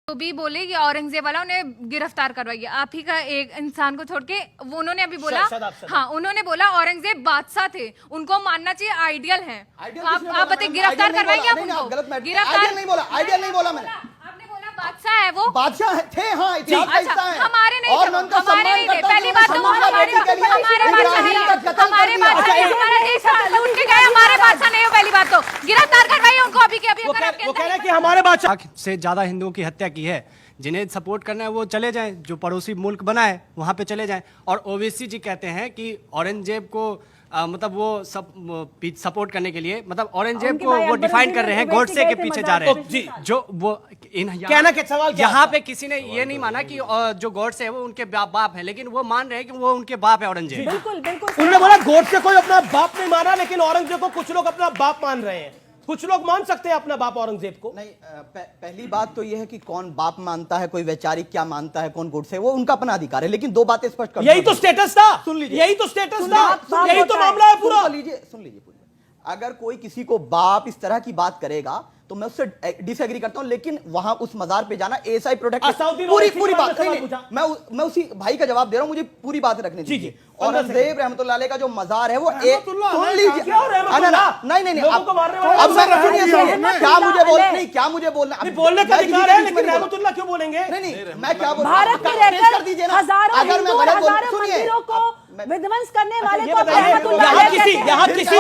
तो भी बोले कि औरंगजेब वाला उन्हें गिरफ्तार करवाइए। आप ही का एक इंसान को छोड़ के वो उन्होंने अभी बोला, हाँ उन्होंने बोला औरंगजेब बादशाह थे, उनको मानना चाहिए, आइडियल हैं। आप बताइए गिरफ्तार करवाएंगे आप उनको? गिरफ्तार नहीं बोला, आइडियल नहीं बोला मैंने। आपने बोला बादशाह है वो, बादशाह थे, हाँ इतिहास का हिस्सा है। हमारे नहीं थे, हमारे नहीं थे। पहली बात तो हमारे बादशाह नहीं है, हमारे बादशाह नहीं, हमारा देश लूट के गए, हमारे बादशाह नहीं हो। पहली बात तो गिरफ्तार करवाइए उनको अभी के अभी। वो कह रहे हैं कि हमारे बादशाह से ज्यादा हिंदुओं की हत्या की है। जिन्हें सपोर्ट करना है वो चले जाएं, जो पड़ोसी मुल्क बना है वहां पे चले जाएं। और ओवैसी जी कहते हैं कि औरंगजेब को मतलब वो सब सपोर्ट करने के लिए, मतलब औरंगजेब को वो डिफाइन कर रहे हैं, गॉडसे के पीछे जा रहे हैं। जी जो वो कहना के सवाल क्या यहाँ पे किसी ने ये नहीं माना कि जो गॉडसे है वो उनके बाप है, लेकिन वो मान रहे हैं कि वो उनके बाप है औरंगजेब। बिल्कुल बिल्कुल। उन्होंने बोला गोडसे कोई अपना बाप नहीं माना, लेकिन औरंगजेब को कुछ लोग अपना बाप मान रहे हैं। कुछ लोग मान सकते हैं अपना बाप औरंगजेब को। नहीं, पहली बात तो यह है कि कौन बाप मानता है, कोई वैचारिक क्या मानता है, कौन गोडसे, वो उनका अपना अधिकार है। लेकिन दो बातें स्पष्ट कर, यही तो स्टेटस था, सुन लीजिए, यही तो स्टेटस था, यही तो मामला है पूरा। सुन लीजिए पूरी। अगर कोई किसी को बाप इस तरह की बात करेगा तो मैं उससे डिसएग्री करता हूं, लेकिन वहां उस मजार पे जाना एएसआई प्रोटेक्ट, पूरी बात मैं उसी भाई का जवाब दे रहा हूं, मुझे पूरी बात रखने दीजिए। औरंगजेब रहमतुल्लाह अलैह का जो मजार है वो सुन लीजिए, नहीं अब मैं क्या मुझे बोलना बोलने का अधिकार है, लेकिन रहमतुल्लाह क्यों बोलेंगे? नहीं मैं क्या बोल भारत में रहकर दीजिए ना, अगर मैं गलत बोल, सुनिए, विध्वंस करने वाले को यहाँ किसी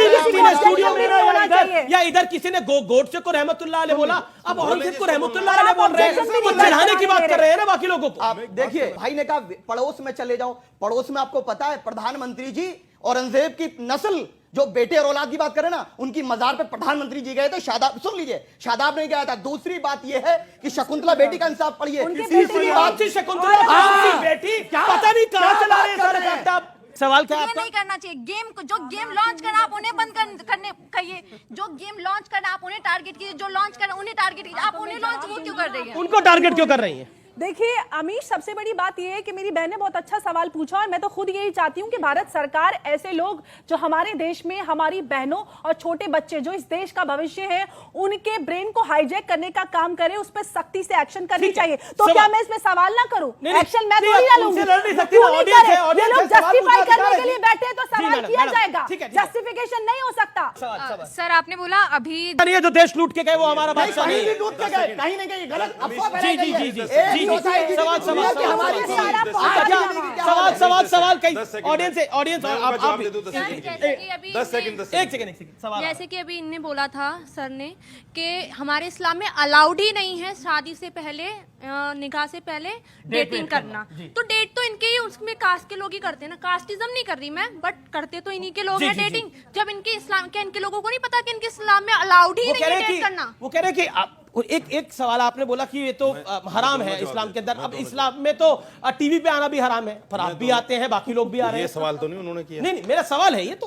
व्यक्ति ने स्टूडियो में या इधर किसी ने गोडसे को रहमतुल्लाह अलैह बोला, अब औरंगजेब को रहमतुल्लाह अलैह बोल रहे हैं, वो चिढ़ाने की बात कर रहे हैं ना बाकी लोगों को। आप देखिए, भाई ने कहा पड़ोस में चले जाओ, पड़ोस में आपको पता है प्रधानमंत्री जी औरंगजेब की नस्ल, जो बेटे और औलाद की बात करें ना, उनकी मजार पे प्रधानमंत्री जी गए थे, शादाब, सुन लीजिए, शादाब नहीं गया था। दूसरी बात यह है कि शकुंतला बेटी का इंसाफ पढ़िए। तीसरी बात, शकुंतला बेटी पता नहीं कहां चला रहे हैं। सवाल क्या ये नहीं करना चाहिए। जो गेम लॉन्च करना आप उन्हें बंद करने कहिए, जो गेम लॉन्च करना आप उन्हें टारगेट कीजिए, जो लॉन्च करना उन्हें टारगेट कीजिए। आप उन्हें लॉन्च वो क्यों कर रही है? उनको टारगेट क्यों कर रही है? देखिए अमीश, सबसे बड़ी बात यह है कि मेरी बहन ने बहुत अच्छा सवाल पूछा और मैं तो खुद यही चाहती हूं कि भारत सरकार ऐसे लोग जो हमारे देश में हमारी बहनों और छोटे बच्चे जो इस देश का भविष्य है, उनके ब्रेन को हाईजैक करने का काम करे, उस पर सख्ती से एक्शन करनी चाहिए। तो क्या मैं इसमें सवाल ना करूं? एक्शन मैं थोड़ी ना लूंगी। ये लोग जस्टिफाई करने के लिए बैठे तो सवाल किया जाएगा, जस्टिफिकेशन नहीं हो सकता। सर आपने बोला अभी ये जो देश लूट के गए वो हमारा बादशाह नहीं है, कहीं नहीं गए, गलत अफवाह जी जी जी जी जी सवाल ऑडियंस आप 10 सेकंड सवाल। जैसे कि अभी इनने बोला था सर ने कि हमारे इस्लाम में अलाउड ही नहीं है शादी से पहले, निकाह से पहले डेटिंग करना। तो डेट तो इनके ही उसमें कास्ट के लोग ही करते हैं ना, कास्टिज्म नहीं कर रही मैं, बट करते तो इन्हीं के लोग हैं डेटिंग। जब इनके इस्लाम के, इनके लोगों को नहीं पता कि इनके इस्लाम में अलाउड ही नहीं है डेट करना। वो कह रहे हैं कि एक सवाल आपने बोला कि ये तो हराम है इस्लाम के अंदर। अब इस्लाम में तो टीवी पे आना भी हराम है, पर आप भी आते हैं, बाकी लोग भी आ रहे हैं। ये सवाल तो नहीं उन्होंने किया। नहीं मेरा सवाल है ये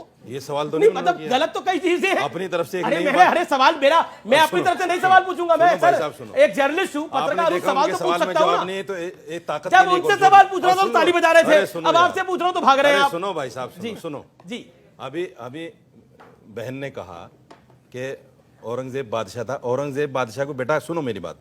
सवाल तो नहीं मतलब गलत तो कई चीजें हैं अपनी तरफ से। अरे सवाल मेरा, मैं अपनी तरफ से नहीं सवाल पूछूंगा। मैं सर एक जर्नलिस्ट हूँ, पत्रकार हूँ, सवाल तो पूछ सकता हूँ ना। तो एक ताकत, जब उनसे सवाल पूछ रहा था ताली बजा रहे थे, अब आपसे पूछ रहा हूँ तो भाग रहे हैं आप। सुनो भाई साहब, सुनो जी। अभी बहन ने कहा कि औरंगजेब बादशाह था। औरंगजेब बादशाह को, बेटा सुनो मेरी बात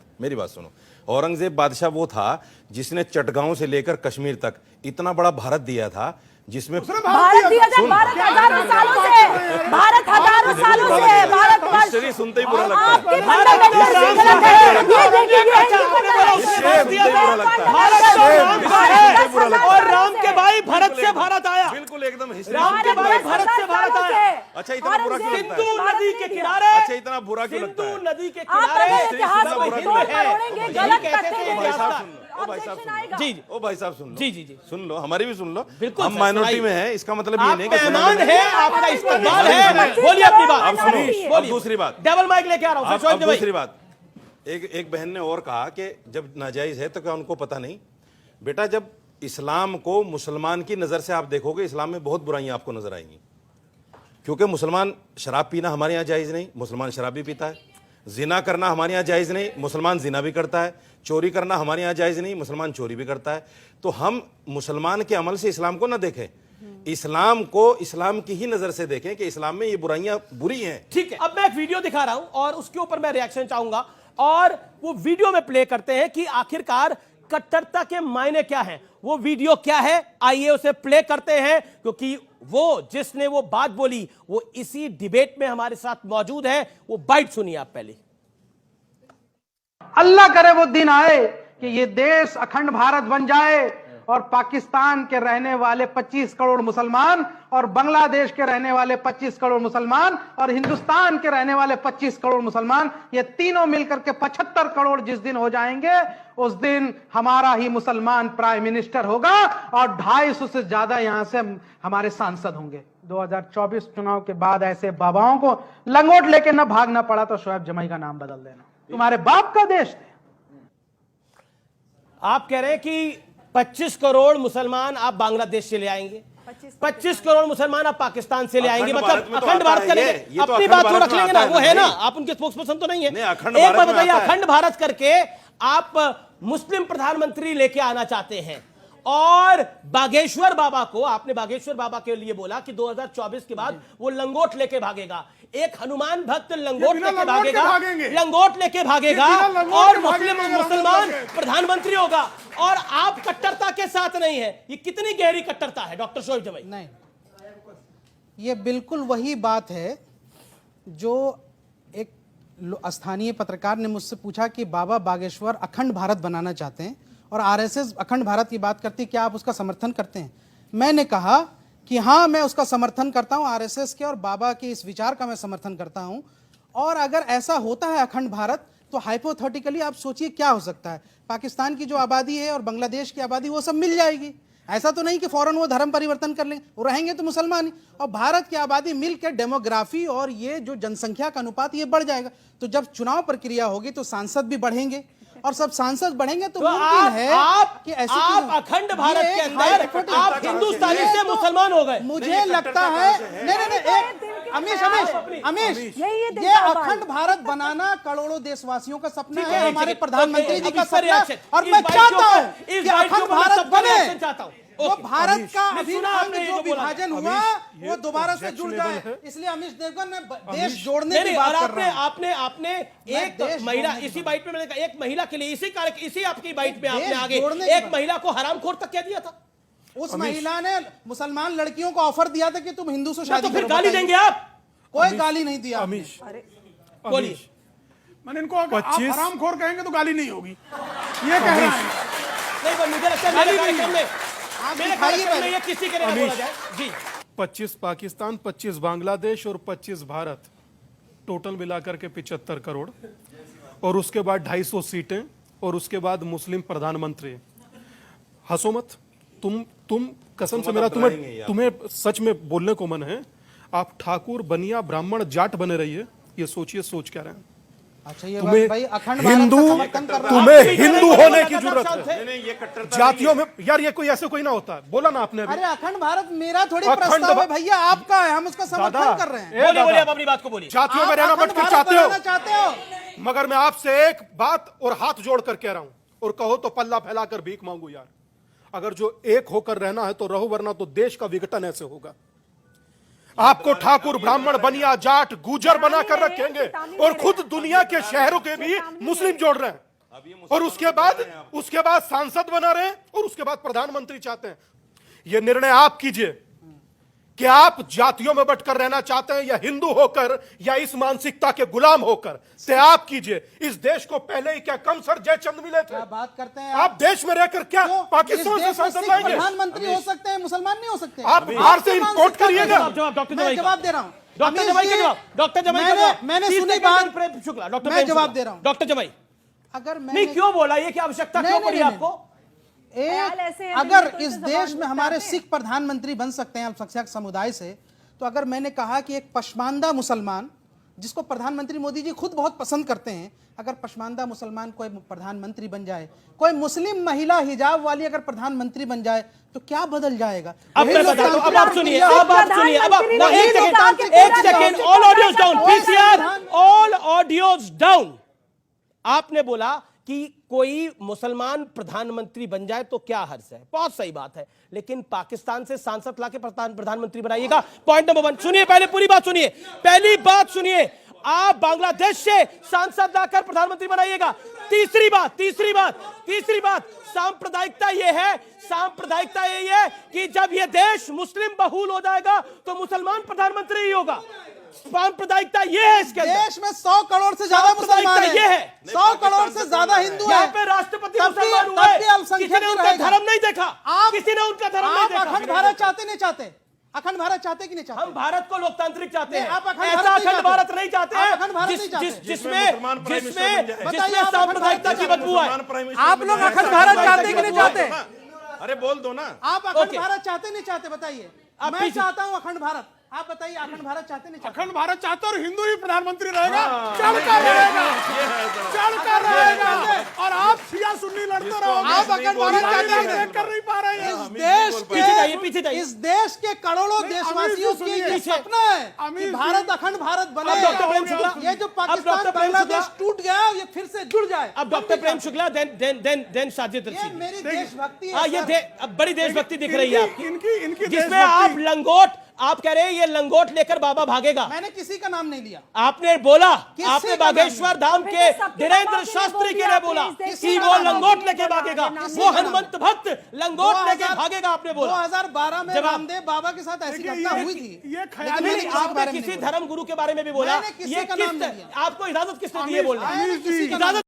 सुनो। औरंगजेब बादशाह वो था जिसने चटगांव से लेकर कश्मीर तक इतना बड़ा भारत दिया था, जिसमें भारत दिया था, भारत हजारों सालों से, भारत हजारों सालों से, भारत हिस्ट्री सुनते ही बुरा लगता आपके है। फंडामेंटल से गलत है। ये देखिए और राम के भाई भारत से भारत आया, बिल्कुल एकदम राम के भाई भारत से भारत आया। अच्छा इतना बुरा क्यों लगता सिंधु है? नदी के किनारे, अच्छा इतना बुरा क्यों लगता है? सिंधु नदी के आप किनारे अगर इतिहास को तोड़ मरोड़ेंगे, गलत कहते थे करते ओ भाई साहब सुन लो, जी ओ भाई साहब सुन लो, जी सुन लो, हमारी भी सुन लो। बिल्कुल हम माइनॉरिटी में हैं, इसका मतलब ये नहीं कि मेहमान है, आपका इस्तेमाल है। बोलिए अपनी बात। अब सुनो, अब दूसरी बात, डबल माइक लेके आ रहा हूं। अब दूसरी बात, एक बहन ने और कहा कि जब नाजायज है तो क्या उनको पता नहीं? बेटा जब इस्लाम को मुसलमान की नजर से आप देखोगे, इस्लाम में बहुत बुराइयां आपको नजर आएंगी। क्योंकि मुसलमान शराब पीना हमारे यहाँ जायज नहीं, मुसलमान शराब भी पीता है। जिना करना हमारे यहाँ जायज नहीं, मुसलमान जिना भी करता है। चोरी करना हमारे यहाँ जायज नहीं, मुसलमान चोरी भी करता है। तो हम मुसलमान के अमल से इस्लाम को ना देखें, इस्लाम को इस्लाम की ही नजर से देखें कि इस्लाम में ये बुराइयां बुरी हैं। ठीक है, अब मैं एक वीडियो दिखा रहा हूं और उसके ऊपर मैं रिएक्शन चाहूंगा। और वो वीडियो में प्ले करते हैं कि आखिरकार कट्टरता के मायने क्या हैं। वो वीडियो क्या है, आइए उसे प्ले करते हैं, क्योंकि वो जिसने वो बात बोली वो इसी डिबेट में हमारे साथ मौजूद है। वो बाइट सुनिए आप पहले। अल्लाह करे वो दिन आए कि ये देश अखंड भारत बन जाए और पाकिस्तान के रहने वाले 25 करोड़ मुसलमान और बांग्लादेश के रहने वाले 25 करोड़ मुसलमान और हिंदुस्तान के रहने वाले 25 करोड़ मुसलमान, ये तीनों मिलकर के 75 करोड़ जिस दिन हो जाएंगे, उस दिन हमारा ही मुसलमान प्राइम मिनिस्टर होगा और 250 से ज्यादा यहां से हमारे सांसद होंगे। 2024 चुनाव के बाद ऐसे बाबाओं को लंगोट लेके न भागना पड़ा तो शोएब जमाई का नाम बदल देना। तुम्हारे बाप का देश है। आप कह रहे हैं कि 25 करोड़ मुसलमान आप बांग्लादेश से ले आएंगे, 25 करोड़ मुसलमान आप पाकिस्तान से ले आएंगे, मतलब अखंड भारत करेंगे। अपनी बात तो रख लेंगे ना, वो है ना, आप उनके स्पोक्स पर्सन तो नहीं है। एक बात बताइए, अखंड भारत करके आप मुस्लिम प्रधानमंत्री लेके आना चाहते हैं और बागेश्वर बाबा को, आपने बागेश्वर बाबा के लिए बोला कि 2024 के बाद वो लंगोट लेके भागेगा। एक हनुमान भक्त लंगोट लेके भागेगा, लंगोट लेके भागेगा और मुसलमान प्रधानमंत्री होगा, और आप कट्टरता के साथ नहीं है। ये कितनी गहरी कट्टरता है डॉक्टर शोएब जमाई? नहीं, ये बिल्कुल वही बात है जो एक स्थानीय पत्रकार ने मुझसे पूछा कि बाबा बागेश्वर अखंड भारत बनाना चाहते हैं और आरएसएस अखंड भारत की बात करती है, क्या आप उसका समर्थन करते हैं? मैंने कहा कि हाँ, मैं उसका समर्थन करता हूं, आरएसएस के और बाबा के इस विचार का मैं समर्थन करता हूं। और अगर ऐसा होता है अखंड भारत, तो हाइपोथेटिकली आप सोचिए क्या हो सकता है। पाकिस्तान की जो आबादी है और बांग्लादेश की आबादी वो सब मिल जाएगी। ऐसा तो नहीं कि फौरन वो धर्म परिवर्तन कर लेंगे, वो रहेंगे तो मुसलमान ही, और भारत की आबादी मिलकर डेमोग्राफी और ये जो जनसंख्या का अनुपात ये बढ़ जाएगा। तो जब चुनाव प्रक्रिया होगी तो सांसद भी बढ़ेंगे और सब सांसद बढ़ेंगे तो मुमकिन है कि ऐसी आप अखंड भारत के अंदर आप हिंदुस्तानी से मुसलमान हो गए। मुझे लगता है नहीं, अमीश, ये अखंड भारत बनाना करोड़ों देशवासियों का सपना है, हमारे प्रधानमंत्री जी का सपना है, और मैं चाहता हूँ कि अखंड भारत बने। वो भारत का अभी जो विभाजन हुआ वो दोबारा से जुड़ जाए, इसलिए अमीश देवगन ने देश जोड़ने की बात कर रहा है। आपने एक महिला, इसी बाइट में मैंने कहा, एक महिला के लिए इसी आपकी बाइट में आपने आगे एक महिला को हरामखोर तक कह दिया था। उस महिला ने मुसलमान लड़कियों को ऑफर दिया था कि तुम हिंदू से शादी तो फिर गाली देंगे आप? कोई गाली नहीं दिया। अमीश, बोलिए। मैंने इनको आप हरामखोर कहेंगे तो गाली नहीं होगी, ये कह रहा है। नहीं, मुझे लगता है मेरे कार्यक्रम में ये किसी के लिए बोला जाए जी। 25 पाकिस्तान, 25 बांग्लादेश और 25 भारत, टोटल मिलाकर के 75 करोड़, और उसके बाद 250 सीटें, और उसके बाद मुस्लिम प्रधानमंत्री। हंसो मत, तुम कसम से मेरा तुम्हें सच में बोलने को मन है। आप ठाकुर, बनिया, ब्राह्मण, जाट बने रहिए, ये सोचिए सोच क्या रहे हैं। अच्छा, ये तुम्हें भाई अखंड हिंदू, तुम्हें हिंदू होने की जरूरत है। जातियों में यार ये कोई ऐसे कोई ना होता है, बोला ना आपने अभी। अरे अखंड भारत मेरा थोड़ी प्रस्ताव है भैया, आपका है, हम उसका समर्थन कर रहे हैं। बोलिए, आप अपनी बात को बोलिए। जातियों में रहना बटकर चाहते हो, मगर मैं आपसे एक बात और हाथ जोड़ कर कह रहा हूं, और कहो तो पल्ला फैलाकर भीख मांगू यार, अगर जो एक होकर रहना है तो रहो, वरना तो देश का विघटन ऐसे होगा। आपको ठाकुर, ब्राह्मण, बनिया, जाट, गुजर बना कर रखेंगे और खुद दुनिया के शहरों के भी मुस्लिम जोड़ रहे हैं, और उसके बाद सांसद बना रहे हैं, और उसके बाद प्रधानमंत्री चाहते हैं। यह निर्णय आप कीजिए कि आप जातियों में बंटकर रहना चाहते हैं, या हिंदू होकर, या इस मानसिकता के गुलाम होकर। ते आप कीजिए। इस देश को पहले ही क्या कम सर जयचंद मिले थे? क्या बात करते हैं आप देश में रहकर क्या पाकिस्तान से सांसद लाएंगे? प्रधानमंत्री हो सकते हैं, मुसलमान नहीं हो सकते। आप बाहर से इंपोर्ट करिएगा। मैं जवाब दे रहा हूँ डॉक्टर जमाई का जवाब, डॉक्टर जमाई का जवाब। मैंने सुनी बात, शुक्ला, डॉक्टर मैं जवाब दे रहा हूँ। डॉक्टर जमाई, अगर नहीं क्यों बोला ये, क्या आवश्यकता क्यों पड़ी आपको? अगर इस देश में हमारे सिख प्रधानमंत्री बन सकते हैं अल्पसंख्यक समुदाय से, तो अगर मैंने कहा कि एक पशमानदा मुसलमान, जिसको प्रधानमंत्री मोदी जी खुद बहुत पसंद करते हैं, अगर पशमानदा मुसलमान कोई प्रधानमंत्री बन जाए, कोई मुस्लिम महिला हिजाब वाली अगर प्रधानमंत्री बन जाए, तो क्या बदल जाएगा? अब मैं बताता हूं, अब आप सुनिए, अब एक second, all audios down, PCR, all audios down. आपने बोला कि कोई मुसलमान प्रधानमंत्री बन जाए तो क्या हर्ज है, बहुत सही बात है, लेकिन पाकिस्तान से सांसद लाके प्रधानमंत्री बनाइएगा। पॉइंट नंबर 1 सुनिए, पहले पूरी बात सुनिए, पहली बात सुनिए। आप बांग्लादेश से सांसद लाकर प्रधानमंत्री बनाइएगा। तीसरी बात सांप्रदायिकता ये है कि जब ये देश मुस्लिम बहुल हो जाएगा तो मुसलमान प्रधानमंत्री ही होगा। सांप्रदायिकता ये है इसके अंदर। देश में 100 करोड़ से ज्यादा मुसलमान हैं। ये है 100 करोड़ से ज्यादा हिंदू हैं। यहाँ पे राष्ट्रपति तब भी मुसलमान हुए, अल्पसंख्यक किसी ने उनका रहेगा। धर्म नहीं देखा। किसी ने उनका धर्म नहीं आप देखा। अखंड भारत चाहते नहीं चाहते? अखंड भारत चाहते कि नहीं चाहते? हम भारत को लोकतांत्रिक चाहते हैं। आप अखंड ऐसा भारत नहीं अखंड भारत नहीं चाहते आप हैं अखंड भारत नहीं चाहते। जिसमें सांप्रदायिकता की बदबू है। आप लोग अखंड भारत चाहते कि नहीं चाहते? अरे बोल दो ना। आप अखंड भारत चाहते नहीं चाहते? बताइए। मैं चाहता हूं अखंड भारत। आप बताइए अखंड भारत चाहते नहीं चाहते? अखंड भारत चाहते और हिंदू ही प्रधानमंत्री रहेगा, चलकर रहेगा। और आप शिया सुन्नी लड़ते रहोगे। आप अखंड भारत चाहते कर नहीं पा रहे हैं। इस देश के करोड़ों देशवासियों की ये सपना है कि भारत अखंड भारत बने। ये जो पाकिस्तान बांग्लादेश टूट गया ये फिर से जुड़ जाए। अब डॉक्टर प्रेम शुक्ला देन साजिद ये रशीद। मेरी देशभक्ति है। ये अब बड़ी देशभक्ति दिख रही है आपकी, इनकी जिसमें आप लंगोट, आप कह रहे हैं ये लंगोट लेकर बाबा भागेगा। मैंने किसी का नाम नहीं लिया। आपने बोला, किसी आपने का बागेश्वर धाम के सबके धीरेन्द्र बाबा शास्त्री ने के लिए बोला बोला आपने इस कि देश वो का लंगोट नाम लेके भागेगा, किसी वो का नाम हनुमंत भक्त लंगोट लेके भागेगा। आपने बोला 2012 में जवाब। रामदेव बाबा के साथ ऐसी घटना हुई थी। ये लेकिन मैंने किसी के आपने बारे में किसी नहीं बोला। धर्म गुरु के बारे में भी बोला। मैंने किसी ये का नाम नहीं लिया। आपको इजाजत किसने दी है बोलने मैंने किसी की? का नाम इजाजत